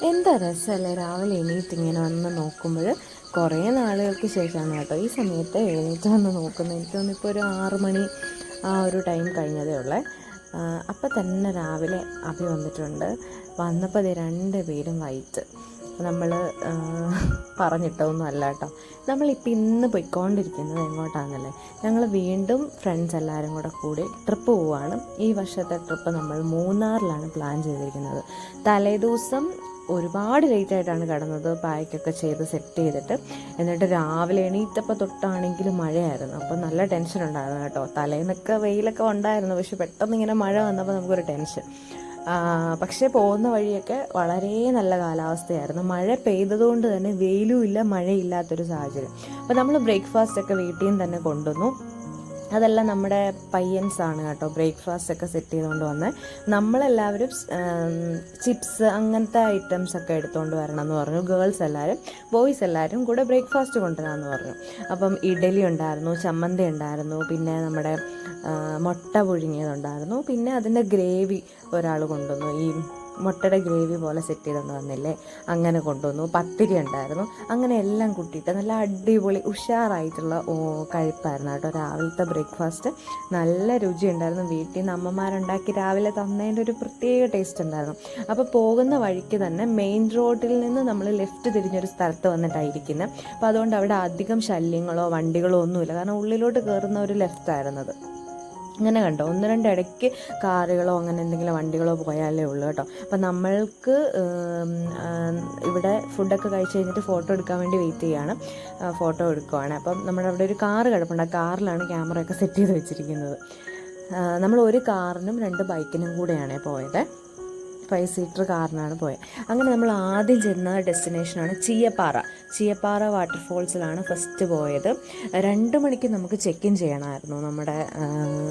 എന്താ രസമല്ലേ രാവിലെ എണീറ്റ് ഇങ്ങനെ വന്ന് നോക്കുമ്പോൾ. കുറേ നാളുകൾക്ക് ശേഷമാണ് കേട്ടോ ഈ സമയത്ത് എഴുന്നേറ്റ് വന്ന് നോക്കുന്നത്. എനിക്ക് തോന്നുന്നു ഇപ്പോൾ ഒരു 6 മണി ആ ഒരു ടൈം കഴിഞ്ഞതേ ഉള്ളേ. അപ്പം തന്നെ രാവിലെ അഭി വന്നിട്ടുണ്ട്. വന്നപ്പോൾ അത് 2 പേരും വൈറ്റ്. നമ്മൾ പറഞ്ഞിട്ടൊന്നും അല്ല കേട്ടോ. നമ്മളിപ്പോൾ ഇന്ന് പോയിക്കൊണ്ടിരിക്കുന്നത് എങ്ങോട്ടാണെന്നല്ലേ, ഞങ്ങൾ വീണ്ടും ഫ്രണ്ട്സ് എല്ലാവരും കൂടി ട്രിപ്പ് പോവുകയാണ്. ഈ വർഷത്തെ ട്രിപ്പ് നമ്മൾ മൂന്നാറിലാണ് പ്ലാൻ ചെയ്തിരിക്കുന്നത്. തലേദിവസം ഒരുപാട് ലേറ്റായിട്ടാണ് കിടന്നത്, പായ്ക്കൊക്കെ ചെയ്ത് സെറ്റ് ചെയ്തിട്ട്. എന്നിട്ട് രാവിലെ എണീറ്റപ്പോൾ തൊട്ടാണെങ്കിലും മഴയായിരുന്നു. അപ്പോൾ നല്ല ടെൻഷൻ ഉണ്ടായിരുന്നു കേട്ടോ. തലേന്നൊക്കെ വെയിലൊക്കെ ഉണ്ടായിരുന്നു, പക്ഷെ പെട്ടെന്ന് ഇങ്ങനെ മഴ വന്നപ്പോൾ നമുക്കൊരു ടെൻഷൻ. പക്ഷേ പോകുന്ന വഴിയൊക്കെ വളരെ നല്ല കാലാവസ്ഥയായിരുന്നു. മഴ പെയ്തതുകൊണ്ട് തന്നെ വെയിലും ഇല്ല മഴയില്ലാത്തൊരു സാഹചര്യം. അപ്പോൾ നമ്മൾ ബ്രേക്ക്ഫാസ്റ്റൊക്കെ വീട്ടിൽ നിന്ന് തന്നെ കൊണ്ടുവന്നു. അതെല്ലാം നമ്മുടെ പയ്യൻസാണ് കേട്ടോ ബ്രേക്ക്ഫാസ്റ്റൊക്കെ സെറ്റ് ചെയ്തുകൊണ്ട് വന്നത്. നമ്മളെല്ലാവരും ചിപ്സ് അങ്ങനത്തെ ഐറ്റംസൊക്കെ എടുത്തുകൊണ്ട് വരണം എന്ന് പറഞ്ഞു. ഗേൾസ് എല്ലാവരും, ബോയ്സ് എല്ലാവരും കൂടെ ബ്രേക്ക്ഫാസ്റ്റ് കൊണ്ടുവരാമെന്ന് പറഞ്ഞു. അപ്പം ഇഡലി ഉണ്ടായിരുന്നു, ചമ്മന്തി ഉണ്ടായിരുന്നു, പിന്നെ നമ്മുടെ മുട്ട പുഴുങ്ങിയതുണ്ടായിരുന്നു, പിന്നെ അതിൻ്റെ ഗ്രേവി ഒരാൾ കൊണ്ടുവന്നു. ഈ മുട്ടയുടെ ഗ്രേവി പോലെ സെറ്റ് ചെയ്തുകൊണ്ട് വന്നില്ലേ, അങ്ങനെ കൊണ്ടുവന്നു. പത്തിരി ഉണ്ടായിരുന്നു. അങ്ങനെ എല്ലാം കൂട്ടിയിട്ട് നല്ല അടിപൊളി ഉഷാറായിട്ടുള്ള കഴിപ്പായിരുന്നു കേട്ടോ രാവിലത്തെ ബ്രേക്ക്ഫാസ്റ്റ്. നല്ല രുചിയുണ്ടായിരുന്നു. വീട്ടിൽ നിന്ന് അമ്മമാരുണ്ടാക്കി രാവിലെ തന്നതിൻ്റെ ഒരു പ്രത്യേക ടേസ്റ്റ് ഉണ്ടായിരുന്നു. അപ്പോൾ പോകുന്ന വഴിക്ക് തന്നെ മെയിൻ റോഡിൽ നിന്ന് നമ്മൾ ലെഫ്റ്റ് തിരിഞ്ഞൊരു സ്ഥലത്ത് വന്നിട്ടായിരിക്കുന്നത്. അപ്പോൾ അതുകൊണ്ട് അവിടെ അധികം ശല്യങ്ങളോ വണ്ടികളോ ഒന്നുമില്ല, കാരണം ഉള്ളിലോട്ട് കയറുന്ന ഒരു ലെഫ്റ്റായിരുന്നത്. അങ്ങനെ കണ്ടോ, 1-2 ഇടയ്ക്ക് കാറുകളോ അങ്ങനെ എന്തെങ്കിലും വണ്ടികളോ പോയാലേ ഉള്ളൂ കേട്ടോ. അപ്പം നമ്മൾക്ക് ഇവിടെ ഫുഡൊക്കെ കഴിച്ച് കഴിഞ്ഞിട്ട് ഫോട്ടോ എടുക്കാൻ വേണ്ടി വെയിറ്റ് ചെയ്യുകയാണ്. ഫോട്ടോ എടുക്കുവാണ്. അപ്പം നമ്മുടെ അവിടെ ഒരു കാറ് കിടപ്പുണ്ട്. ആ കാറിലാണ് ക്യാമറയൊക്കെ സെറ്റ് ചെയ്ത് വെച്ചിരിക്കുന്നത്. നമ്മൾ ഒരു കാറിനും 2 ബൈക്കിനും കൂടെയാണ് പോയത്. 5 സീറ്റർ കാറിനാണ് പോയത്. അങ്ങനെ നമ്മൾ ആദ്യം ചെന്ന ഡെസ്റ്റിനേഷനാണ് ചീയപ്പാറ വാട്ടർഫോൾസിലാണ് ഫസ്റ്റ് പോയത്. 2 മണിക്ക് നമുക്ക് ചെക്ക് ഇൻ ചെയ്യണമായിരുന്നു.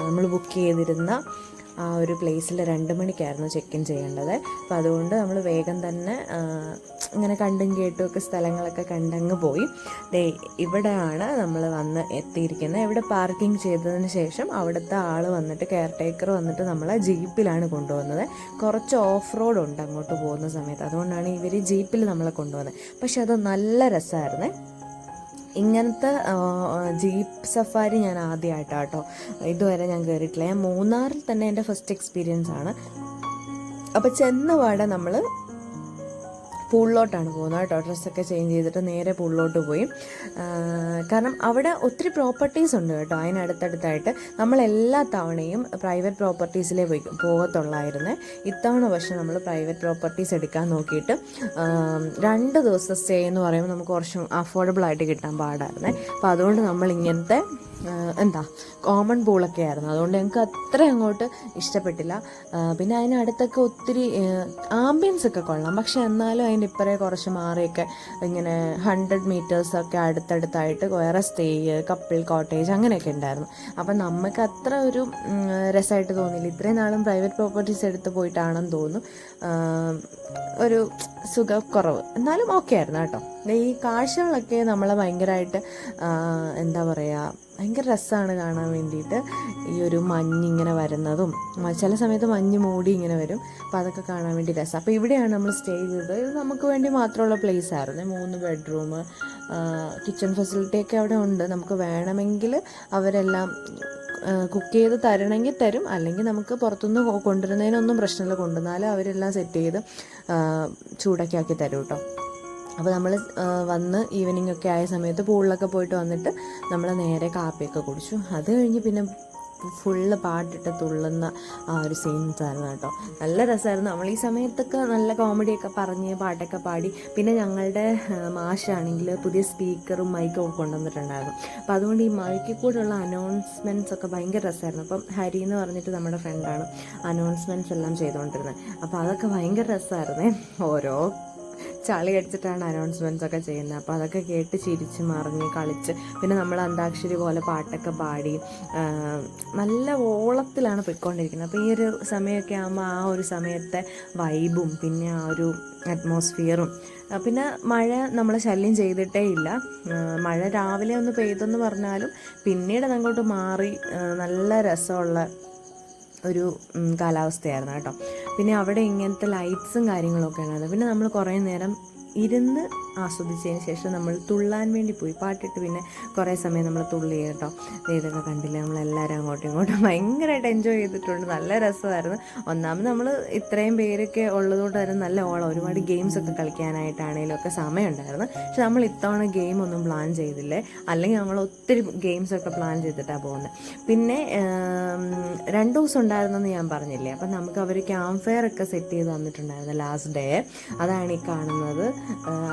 നമ്മൾ ബുക്ക് ചെയ്തിരുന്ന ആ ഒരു പ്ലേസിൽ 2 മണിക്കായിരുന്നു ചെക്ക് ഇൻ ചെയ്യേണ്ടത്. അപ്പോൾ അതുകൊണ്ട് നമ്മൾ വേഗം തന്നെ ഇങ്ങനെ കണ്ടും കേട്ടുമൊക്കെ സ്ഥലങ്ങളൊക്കെ കണ്ടങ്ങ് പോയി. ഇവിടെയാണ് നമ്മൾ വന്ന് എത്തിയിരിക്കുന്നത്. ഇവിടെ പാർക്കിംഗ് ചെയ്തതിന് ശേഷം അവിടുത്തെ ആൾ വന്നിട്ട്, കെയർ ടേക്കർ വന്നിട്ട് നമ്മളെ ജീപ്പിലാണ് കൊണ്ടുവന്നത്. കുറച്ച് ഓഫ് റോഡ് ഉണ്ട് അങ്ങോട്ട് പോകുന്ന സമയത്ത്, അതുകൊണ്ടാണ് ഇവർ ജീപ്പിൽ നമ്മളെ കൊണ്ടുവന്നത്. പക്ഷെ അത് നല്ല രസമായിരുന്നേ. ഇങ്ങനത്തെ ജീപ്പ് സഫാരി ഞാൻ ആദ്യമായിട്ടാണ് കേട്ടോ, ഇതുവരെ ഞാൻ കയറിയിട്ടില്ല. ഞാൻ മൂന്നാറിൽ തന്നെ എൻ്റെ ഫസ്റ്റ് എക്സ്പീരിയൻസ് ആണ്. അപ്പോൾ ചെന്നപാടെ നമ്മൾ പൂളിലോട്ടാണ് പോകുന്നത് കേട്ടോ. ഡ്രസ്സൊക്കെ ചേഞ്ച് ചെയ്തിട്ട് നേരെ പൂളിലോട്ട് പോയി. കാരണം അവിടെ ഒത്തിരി പ്രോപ്പർട്ടീസ് ഉണ്ട് കേട്ടോ അതിനടുത്തടുത്തായിട്ട്. നമ്മളെല്ലാ തവണയും പ്രൈവറ്റ് പ്രോപ്പർട്ടീസിലേ പോകത്തുള്ളായിരുന്നു. ഇത്തവണ പക്ഷേ നമ്മൾ പ്രൈവറ്റ് പ്രോപ്പർട്ടീസ് എടുക്കാൻ നോക്കിയിട്ട് 2 ദിവസം സ്റ്റേ എന്ന് പറയുമ്പോൾ നമുക്ക് കുറച്ചും അഫോർഡബിൾ ആയിട്ട് കിട്ടാൻ പാടായിരുന്നേ. അപ്പോൾ അതുകൊണ്ട് നമ്മൾ ഇങ്ങനത്തെ കോമൺ പൂളൊക്കെ ആയിരുന്നു. അതുകൊണ്ട് ഞങ്ങൾക്ക് അത്ര അങ്ങോട്ട് ഇഷ്ടപ്പെട്ടില്ല. പിന്നെ അതിനടുത്തൊക്കെ ഒത്തിരി ആംബിയൻസ് ഒക്കെ കൊള്ളാം, പക്ഷെ എന്നാലും അതിൻ്റെ ഇപ്പറേ കുറച്ച് മാറിയൊക്കെ ഇങ്ങനെ 100 മീറ്റേഴ്സൊക്കെ അടുത്തടുത്തായിട്ട് വേറെ സ്റ്റേ, കപ്പിൾ കോട്ടേജ് അങ്ങനെയൊക്കെ ഉണ്ടായിരുന്നു. അപ്പം നമുക്ക് അത്ര ഒരു രസമായിട്ട് തോന്നിയില്ല. ഇത്രയും നാളും പ്രൈവറ്റ് പ്രോപ്പർട്ടീസ് എടുത്ത് പോയിട്ടാണെന്ന് തോന്നുന്നു ഒരു സുഖക്കുറവ്. എന്നാലും ഓക്കെ ആയിരുന്നു കേട്ടോ. ഈ കാഴ്ചകളൊക്കെ നമ്മളെ ഭയങ്കരമായിട്ട് ഭയങ്കര രസമാണ് കാണാൻ വേണ്ടിയിട്ട്. ഈ ഒരു മഞ്ഞിങ്ങനെ വരുന്നതും ചില സമയത്ത് മഞ്ഞ് മൂടി ഇങ്ങനെ വരും. അപ്പോൾ അതൊക്കെ കാണാൻ വേണ്ടി രസം. അപ്പോൾ ഇവിടെയാണ് നമ്മൾ സ്റ്റേ ചെയ്തത്. ഇത് നമുക്ക് വേണ്ടി മാത്രമുള്ള പ്ലേസ് ആയിരുന്നു. 3 ബെഡ്റൂം, കിച്ചൺ ഫെസിലിറ്റിയൊക്കെ അവിടെ ഉണ്ട്. നമുക്ക് വേണമെങ്കിൽ അവരെല്ലാം കുക്ക് ചെയ്ത് തരണമെങ്കിൽ തരും, അല്ലെങ്കിൽ നമുക്ക് പുറത്തുനിന്ന് കൊണ്ടുവരുന്നതിനൊന്നും പ്രശ്നമില്ല. കൊണ്ടുവന്നാലും അവരെല്ലാം സെറ്റ് ചെയ്ത് ചൂടൊക്കെ ആക്കി തരും കേട്ടോ. അപ്പോൾ നമ്മൾ വന്ന് ഈവനിങ് ഒക്കെ ആയ സമയത്ത് പൂളിലൊക്കെ പോയിട്ട് വന്നിട്ട് നമ്മൾ നേരെ കാപ്പിയൊക്കെ കുടിച്ചു. അത് കഴിഞ്ഞ് പിന്നെ ഫുള്ള് പാട്ടിട്ട് തുള്ളുന്ന ആ ഒരു സീൻസ് ആയിരുന്നു കേട്ടോ. നല്ല രസമായിരുന്നു. നമ്മൾ ഈ സമയത്തൊക്കെ നല്ല കോമഡിയൊക്കെ പറഞ്ഞ് പാട്ടൊക്കെ പാടി. പിന്നെ ഞങ്ങളുടെ മാഷാണെങ്കിൽ പുതിയ സ്പീക്കറും മൈക്കും ഒക്കെ കൊണ്ടുവന്നിട്ടുണ്ടായിരുന്നു. അപ്പോൾ അതുകൊണ്ട് ഈ മൈക്കിൽ കൂടെയുള്ള അനൗൺസ്മെൻറ്റ്സ് ഒക്കെ ഭയങ്കര രസമായിരുന്നു. അപ്പം ഹരി എന്ന് പറഞ്ഞിട്ട് നമ്മുടെ ഫ്രണ്ടാണ് അനൗൺസ്മെൻറ്റ്സ് എല്ലാം ചെയ്തുകൊണ്ടിരുന്നത്. അപ്പോൾ അതൊക്കെ ഭയങ്കര രസമായിരുന്നേ. ഓരോ ചളി അടിച്ചിട്ടാണ് അനൗൺസ്മെൻറ്റ്സ് ഒക്കെ ചെയ്യുന്നത്. അപ്പോൾ അതൊക്കെ കേട്ട് ചിരിച്ച് മറിഞ്ഞ് കളിച്ച് പിന്നെ നമ്മൾ അന്താക്ഷരി പോലെ പാട്ടൊക്കെ പാടി നല്ല ഓളത്തിലാണ് പോയിക്കൊണ്ടിരിക്കുന്നത്. അപ്പോൾ ഈ ഒരു സമയമൊക്കെ ആകുമ്പോൾ ആ ഒരു സമയത്തെ വൈബും പിന്നെ ആ ഒരു അറ്റ്മോസ്ഫിയറും പിന്നെ മഴ നമ്മളെ ശല്യം ചെയ്തിട്ടേ ഇല്ല. മഴ രാവിലെ ഒന്ന് പെയ്തെന്ന് പറഞ്ഞാലും പിന്നീട് അതങ്ങോട്ട് മാറി നല്ല രസമുള്ള ഒരു കാലാവസ്ഥയായിരുന്നു കേട്ടോ. പിന്നെ അവിടെ ഇങ്ങനത്തെ ലൈറ്റ്സും കാര്യങ്ങളൊക്കെ ഉണ്ടായിരുന്നു. പിന്നെ നമ്മൾ കുറേ നേരം ഇരുന്ന് ആസ്വദിച്ചതിന് ശേഷം നമ്മൾ തുള്ളാൻ വേണ്ടി പോയി, പാട്ടിട്ട് പിന്നെ കുറേ സമയം നമ്മൾ തുള്ളി കേട്ടോ. ഇതൊക്കെ കണ്ടില്ല, നമ്മളെല്ലാവരും അങ്ങോട്ടും ഇങ്ങോട്ടും ഭയങ്കരമായിട്ട് എൻജോയ് ചെയ്തിട്ടുണ്ട്. നല്ല രസമായിരുന്നു. ഒന്നാമത് നമ്മൾ ഇത്രയും പേരൊക്കെ ഉള്ളതുകൊണ്ട് തന്നെ നല്ല ഓളം, ഒരുപാട് ഗെയിംസൊക്കെ കളിക്കാനായിട്ടാണെങ്കിലും ഒക്കെ സമയമുണ്ടായിരുന്നു. പക്ഷെ നമ്മൾ ഇത്തവണ ഗെയിമൊന്നും പ്ലാൻ ചെയ്തില്ലേ, അല്ലെങ്കിൽ നമ്മൾ ഒത്തിരി ഗെയിംസൊക്കെ പ്ലാൻ ചെയ്തിട്ടാണ് പോകുന്നത്. പിന്നെ 2 ദിവസം ഉണ്ടായിരുന്നെന്ന് ഞാൻ പറഞ്ഞില്ലേ, അപ്പം നമുക്ക് അവർ ക്യാമ്പ് ഫയർ ഒക്കെ സെറ്റ് ചെയ്ത് തന്നിട്ടുണ്ടായിരുന്നു ലാസ്റ്റ് ഡേ. അതാണ് ഈ കാണുന്നത്.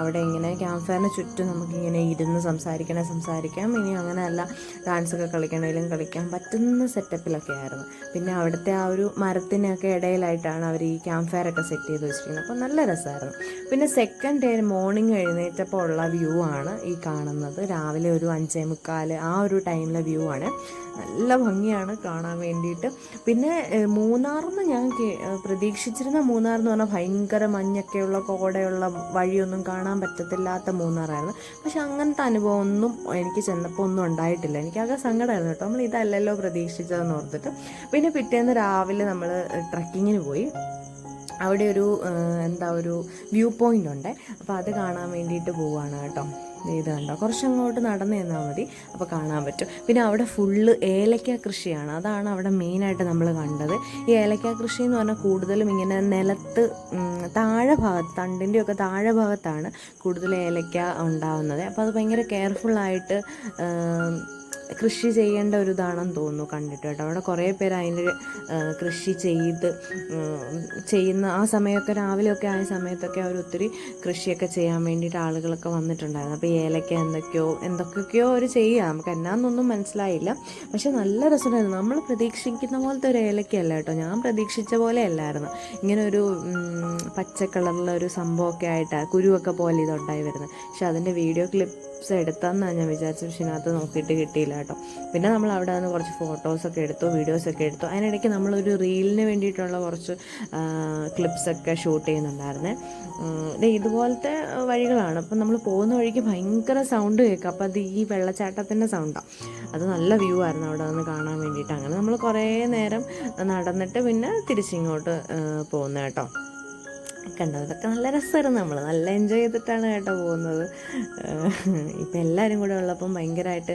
അവിടെ ഇങ്ങനെ ക്യാമ്പ് ഫയറിന് ചുറ്റും നമുക്കിങ്ങനെ ഇരുന്ന് സംസാരിക്കാം. ഇനി അങ്ങനെയല്ല, ഡാൻസൊക്കെ കളിക്കണമെങ്കിലും കളിക്കാൻ പറ്റുന്ന സെറ്റപ്പിലൊക്കെ ആയിരുന്നു. പിന്നെ അവിടുത്തെ ആ ഒരു മരത്തിനൊക്കെ ഇടയിലായിട്ടാണ് അവർ ഈ ക്യാമ്പ് ഫയർ ഒക്കെ സെറ്റ് ചെയ്ത് വെച്ചിരിക്കുന്നത്. അപ്പോൾ നല്ല രസമായിരുന്നു. പിന്നെ സെക്കൻഡ് ഡേ മോർണിംഗ് എഴുന്നേറ്റപ്പോൾ ഉള്ള വ്യൂ ആണ് ഈ കാണുന്നത്. രാവിലെ ഒരു 5:45 ആ ഒരു ടൈമിലെ വ്യൂ ആണ്. നല്ല ഭംഗിയാണ് കാണാൻ വേണ്ടിയിട്ട്. പിന്നെ മൂന്നാറിന്ന് ഞാൻ പ്രതീക്ഷിച്ചിരുന്ന മൂന്നാർ എന്ന് പറഞ്ഞാൽ ഭയങ്കര മഞ്ഞൊക്കെയുള്ള കോടയുള്ള വഴിയൊന്നും കാണാൻ പറ്റത്തില്ലാത്ത മൂന്നാറായിരുന്നു. പക്ഷെ അങ്ങനത്തെ അനുഭവം ഒന്നും എനിക്ക് ചെന്നപ്പോൾ ഒന്നും ഉണ്ടായിട്ടില്ല. എനിക്കാകെ സങ്കടമായിരുന്നു കേട്ടോ, നമ്മൾ ഇതല്ലല്ലോ പ്രതീക്ഷിച്ചതെന്ന് ഓർത്തിട്ട്. പിന്നെ പിറ്റേന്ന് രാവിലെ നമ്മൾ ട്രക്കിങ്ങിന് പോയി. അവിടെ ഒരു ഒരു വ്യൂ പോയിൻ്റ് ഉണ്ട്. അപ്പോൾ അത് കാണാൻ വേണ്ടിയിട്ട് പോവുകയാണ് കേട്ടോ. ഇത് കണ്ടോ, കുറച്ചങ്ങോട്ട് നടന്നു തന്നാൽ മതി, അപ്പോൾ കാണാൻ പറ്റും. പിന്നെ അവിടെ ഫുള്ള് ഏലക്ക കൃഷിയാണ്. അതാണ് അവിടെ മെയിനായിട്ട് നമ്മൾ കണ്ടത്. ഈ ഏലക്ക കൃഷി എന്ന് പറഞ്ഞാൽ കൂടുതലും ഇങ്ങനെ നിലത്ത് താഴെ ഭാഗത്ത്, തണ്ടിൻ്റെയൊക്കെ താഴെ ഭാഗത്താണ് കൂടുതൽ ഏലക്ക ഉണ്ടാവുന്നത്. അപ്പോൾ അത് ഭയങ്കര കെയർഫുള്ളായിട്ട് കൃഷി ചെയ്യേണ്ട ഒരു ഇതാണെന്ന് തോന്നുന്നു കണ്ടിട്ട് കേട്ടോ. അവിടെ കുറേ പേര് അതിൻ്റെ കൃഷി ചെയ്യുന്ന ആ സമയമൊക്കെ, രാവിലെയൊക്കെ ആയ സമയത്തൊക്കെ അവർ ഒത്തിരി കൃഷിയൊക്കെ ചെയ്യാൻ വേണ്ടിയിട്ട് ആളുകളൊക്കെ വന്നിട്ടുണ്ടായിരുന്നു. അപ്പോൾ ഏലക്ക എന്തൊക്കെയോ അവർ ചെയ്യുക, നമുക്ക് എന്നാന്നൊന്നും മനസ്സിലായില്ല. പക്ഷെ നല്ല രസമായിരുന്നു. നമ്മൾ പ്രതീക്ഷിക്കുന്ന പോലത്തെ ഒരു ഏലക്കയല്ല കേട്ടോ, ഞാൻ പ്രതീക്ഷിച്ച പോലെ അല്ലായിരുന്നു. ഇങ്ങനെ ഒരു പച്ച കളറിലൊരു സംഭവമൊക്കെ ആയിട്ടാണ്, കുരുവൊക്കെ പോലെ ഇതുണ്ടായി വരുന്നത്. പക്ഷെ അതിൻ്റെ വീഡിയോ ക്ലിപ്സ് എടുത്താന്നാണ് ഞാൻ വിചാരിച്ചത്. പക്ഷേ ഇതിനകത്ത് നോക്കിയിട്ട് കിട്ടിയില്ല കേട്ടോ. പിന്നെ നമ്മൾ അവിടെ നിന്ന് കുറച്ച് ഫോട്ടോസൊക്കെ എടുത്തു, വീഡിയോസൊക്കെ എടുത്തു. അതിനിടയ്ക്ക് നമ്മളൊരു റീലിന് വേണ്ടിയിട്ടുള്ള കുറച്ച് ക്ലിപ്സൊക്കെ ഷൂട്ട് ചെയ്യുന്നുണ്ടായിരുന്നേ. ഇതുപോലത്തെ വഴികളാണ്. അപ്പം നമ്മൾ പോകുന്ന വഴിക്ക് ഭയങ്കര സൗണ്ട് കേൾക്കാം. അപ്പോൾ അത് ഈ വെള്ളച്ചാട്ടത്തിൻ്റെ സൗണ്ടാണ്. അത് നല്ല വ്യൂ ആയിരുന്നു അവിടെ നിന്ന് കാണാൻ വേണ്ടിയിട്ട്. അങ്ങനെ നമ്മൾ കുറേ നേരം നടന്നിട്ട് പിന്നെ തിരിച്ചിങ്ങോട്ട് പോകുന്നത് കേട്ടോ. കണ്ടോ, ഇതൊക്കെ നല്ല രസമായിരുന്നു. നമ്മൾ നല്ല എൻജോയ് ചെയ്തിട്ടാണ് കേട്ടോ പോകുന്നത്. ഇപ്പം എല്ലാവരും കൂടെ ഉള്ളപ്പം ഭയങ്കരമായിട്ട്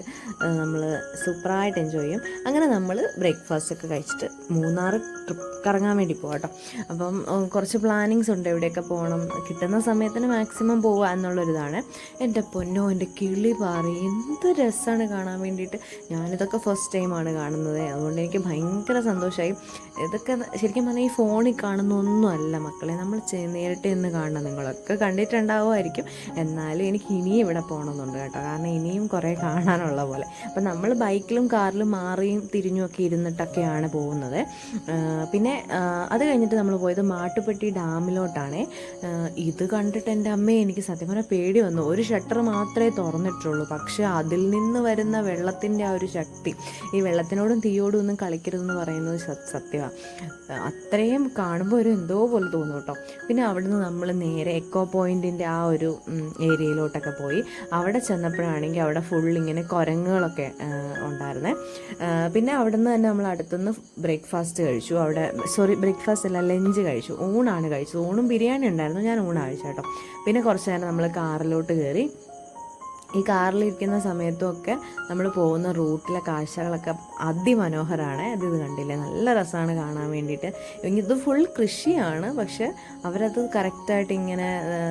നമ്മൾ സൂപ്പറായിട്ട് എൻജോയ് ചെയ്യും. അങ്ങനെ നമ്മൾ ബ്രേക്ക്ഫാസ്റ്റൊക്കെ കഴിച്ചിട്ട് മൂന്നാർ ട്രിപ്പ് കറങ്ങാൻ വേണ്ടി പോകാം കേട്ടോ. അപ്പം കുറച്ച് പ്ലാനിങ്സ് ഉണ്ട്, എവിടെയൊക്കെ പോകണം, കിട്ടുന്ന സമയത്തിന് മാക്സിമം പോവുക എന്നുള്ളൊരിതാണ്. എൻ്റെ പൊന്നോ, എൻ്റെ കിളി പാറി എന്ത് രസമാണ് കാണാൻ വേണ്ടിയിട്ട്. ഞാനിതൊക്കെ ഫസ്റ്റ് ടൈമാണ് കാണുന്നത്, അതുകൊണ്ട് എനിക്ക് ഭയങ്കര സന്തോഷമായി. ഇതൊക്കെ ശരിക്കും പറഞ്ഞാൽ ഈ ഫോണിൽ കാണുന്ന ഒന്നും അല്ല മക്കളെ, നമ്മൾ നേരിട്ട് ഇന്ന് കാണണം. നിങ്ങളൊക്കെ കണ്ടിട്ടുണ്ടാവുമായിരിക്കും. എന്നാലും എനിക്ക് ഇനിയും ഇവിടെ പോകണമെന്നുണ്ട് കേട്ടോ, കാരണം ഇനിയും കുറേ കാണാനുള്ള പോലെ. അപ്പം നമ്മൾ ബൈക്കിലും കാറിലും മാറിയും തിരിഞ്ഞുമൊക്കെ ഇരുന്നിട്ടൊക്കെയാണ് പോകുന്നത്. പിന്നെ അത് കഴിഞ്ഞിട്ട് നമ്മൾ പോയത് മാട്ടുപ്പെട്ടി ഡാമിലോട്ടാണ്. ഇത് കണ്ടിട്ട് എൻ്റെ അമ്മയെ എനിക്ക് സത്യം പറഞ്ഞാൽ പേടി വന്നു. ഒരു ഷട്ടർ മാത്രമേ തുറന്നിട്ടുള്ളൂ, പക്ഷേ അതിൽ നിന്ന് വരുന്ന വെള്ളത്തിൻ്റെ ആ ഒരു ശക്തി, ഈ വെള്ളത്തിനോടും തീയോടും ഒന്നും കളിക്കരുതെന്ന് പറയുന്നത് സത്യമാണ്. അത്രയും കാണുമ്പോൾ ഒരു എന്തോ പോലെ തോന്നും കേട്ടോ. പിന്നെ അവിടുന്ന് നമ്മൾ നേരെ എക്കോ പോയിൻറ്റിൻ്റെ ആ ഒരു ഏരിയയിലോട്ടൊക്കെ പോയി. അവിടെ ചെന്നപ്പോഴാണെങ്കിൽ അവിടെ ഫുള്ളിങ്ങനെ കുരങ്ങുകളൊക്കെ ഉണ്ടായിരുന്നേ. പിന്നെ അവിടുന്ന് തന്നെ നമ്മൾ അടുത്തുനിന്ന് ബ്രേക്ക്ഫാസ്റ്റ് കഴിച്ചു. ബ്രേക്ക്ഫാസ്റ്റ് അല്ല, ലഞ്ച് കഴിച്ചു. ഊണാണ് കഴിച്ചത്. ഊണും ബിരിയാണി ഉണ്ടായിരുന്നു, ഞാൻ ഊണാണ് കഴിച്ചു കേട്ടോ. പിന്നെ കുറച്ച് നേരം നമ്മൾ കാറിലോട്ട് കയറി. ഈ കാറിലിരിക്കുന്ന സമയത്തുമൊക്കെ നമ്മൾ പോകുന്ന റൂട്ടിലെ കാഴ്ചകളൊക്കെ അതിമനോഹരമാണ്. ഇത് കണ്ടില്ലേ, നല്ല രസമാണ് കാണാൻ വേണ്ടിയിട്ട്. ഇത് ഫുൾ കൃഷിയാണ്, പക്ഷെ അവരത് കറക്റ്റായിട്ട് ഇങ്ങനെ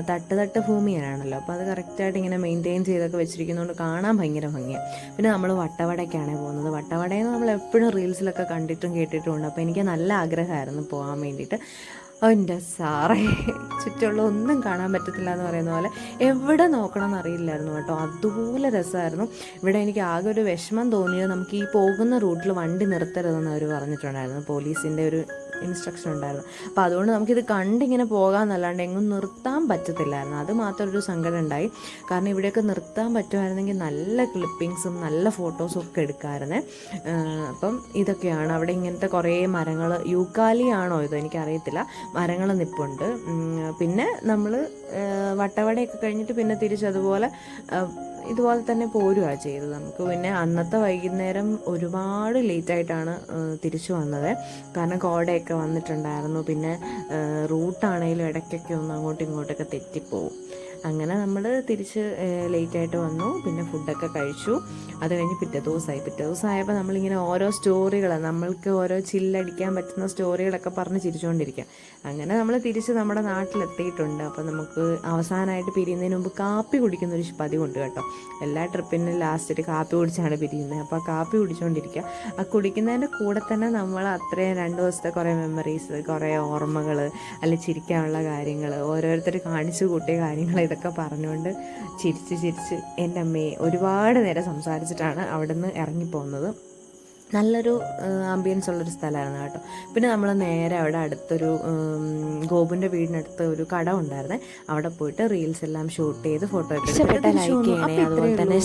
തട്ട് ഭൂമിയാണല്ലോ, അപ്പോൾ അത് കറക്റ്റായിട്ട് ഇങ്ങനെ മെയിൻറ്റെയിൻ ചെയ്തൊക്കെ വെച്ചിരിക്കുന്നതുകൊണ്ട് കാണാൻ ഭയങ്കര ഭംഗിയാണ്. പിന്നെ നമ്മൾ വട്ടവടയ്ക്കാണ് പോകുന്നത്. വട്ടവടയെന്ന് നമ്മൾ എപ്പോഴും റീൽസിലൊക്കെ കണ്ടിട്ടും കേട്ടിട്ടുമുണ്ട്. അപ്പോൾ എനിക്ക് നല്ല ആഗ്രഹമായിരുന്നു പോകാൻ വേണ്ടിയിട്ട്. എൻ്റെ സാറേ, ചുറ്റുള്ള ഒന്നും കാണാൻ പറ്റത്തില്ല എന്ന് പറയുന്ന പോലെ എവിടെ നോക്കണം എന്നറിയില്ലായിരുന്നു കേട്ടോ. അതുപോലെ രസമായിരുന്നു. ഇവിടെ എനിക്ക് ആകെ ഒരു വിഷമം തോന്നിയത്, നമുക്ക് ഈ പോകുന്ന റൂട്ടിൽ വണ്ടി നിർത്തരുതെന്ന് അവർ പറഞ്ഞിട്ടുണ്ടായിരുന്നു. പോലീസിൻ്റെ ഒരു ഇൻസ്ട്രക്ഷൻ ഉണ്ടായിരുന്നു. അപ്പോൾ അതുകൊണ്ട് നമുക്കിത് കണ്ടിങ്ങനെ പോകാമെന്നല്ലാണ്ട് എങ്ങും നിർത്താൻ പറ്റത്തില്ലായിരുന്നു. അത് മാത്രം ഒരു സങ്കടം ഉണ്ടായി. കാരണം ഇവിടെയൊക്കെ നിർത്താൻ പറ്റുമായിരുന്നെങ്കിൽ നല്ല ക്ലിപ്പിങ്സും നല്ല ഫോട്ടോസും ഒക്കെ എടുക്കാമായിരുന്നേ. അപ്പം ഇതൊക്കെയാണ് അവിടെ ഇങ്ങനത്തെ കുറേ മരങ്ങൾ, യൂക്കാലിയാണോ ഇത് എനിക്കറിയത്തില്ല, മരങ്ങൾ നിൽപ്പുണ്ട്. പിന്നെ നമ്മൾ വട്ടവടയൊക്കെ കഴിഞ്ഞിട്ട് പിന്നെ തിരിച്ചതുപോലെ ഇതുപോലെ തന്നെ പോരുകയാണ് ചെയ്തത്. നമുക്ക് പിന്നെ അന്നത്തെ വൈകുന്നേരം ഒരുപാട് ലേറ്റായിട്ടാണ് തിരിച്ചു വന്നത്. കാരണം കോടയൊക്കെ വന്നിട്ടുണ്ടായിരുന്നു. പിന്നെ റൂട്ടാണെങ്കിലും ഇടയ്ക്കൊക്കെ ഒന്ന് അങ്ങോട്ടും ഇങ്ങോട്ടൊക്കെ തെറ്റിപ്പോവും. അങ്ങനെ നമ്മൾ തിരിച്ച് ലേറ്റായിട്ട് വന്നു. പിന്നെ ഫുഡൊക്കെ കഴിച്ചു. അത് കഴിഞ്ഞ് പിറ്റേ ദിവസമായപ്പോൾ നമ്മളിങ്ങനെ ഓരോ സ്റ്റോറികൾ, നമ്മൾക്ക് ഓരോ ചില്ലടിക്കാൻ പറ്റുന്ന സ്റ്റോറികളൊക്കെ പറഞ്ഞ് ചിരിച്ചുകൊണ്ടിരിക്കുക. അങ്ങനെ നമ്മൾ തിരിച്ച് നമ്മുടെ നാട്ടിലെത്തിയിട്ടുണ്ട്. അപ്പോൾ നമുക്ക് അവസാനമായിട്ട് പിരിയുന്നതിന് മുമ്പ് കാപ്പി കുടിക്കുന്നൊരു പതിവുണ്ട് കേട്ടോ. എല്ലാ ട്രിപ്പിനും ലാസ്റ്റ് കാപ്പി കുടിച്ചാണ് പിരിയുന്നത്. അപ്പോൾ ആ കാപ്പി കുടിച്ചുകൊണ്ടിരിക്കുക. ആ കുടിക്കുന്നതിൻ്റെ കൂടെ തന്നെ നമ്മൾ അത്രയും 2 ദിവസത്തെ കുറേ മെമ്മറീസ്, കുറേ ഓർമ്മകൾ, അല്ലെങ്കിൽ ചിരിക്കാനുള്ള കാര്യങ്ങൾ, ഓരോരുത്തർ കാണിച്ചു കൂട്ടിയ കാര്യങ്ങൾ, ഇതൊക്കെ പറഞ്ഞുകൊണ്ട് ചിരിച്ച് എൻ്റെ അമ്മയെ ഒരുപാട് നേരം സംസാരിച്ചിട്ടാണ് അവിടെ നിന്ന് ഇറങ്ങിപ്പോകുന്നത്. നല്ലൊരു ആംബിയൻസ് ഉള്ളൊരു സ്ഥലമായിരുന്നു കേട്ടോ. പിന്നെ നമ്മൾ നേരെ അവിടെ അടുത്തൊരു ഗോപുവിൻ്റെ വീടിനടുത്ത് ഒരു കട ഉണ്ടായിരുന്നേ, അവിടെ പോയിട്ട് റീൽസ് എല്ലാം ഷൂട്ട് ചെയ്ത് ഫോട്ടോ ഒക്കെ എടുത്തിട്ട് ലൈക്ക് ചെയ്യണേ. അതുപോലെ തന്നെ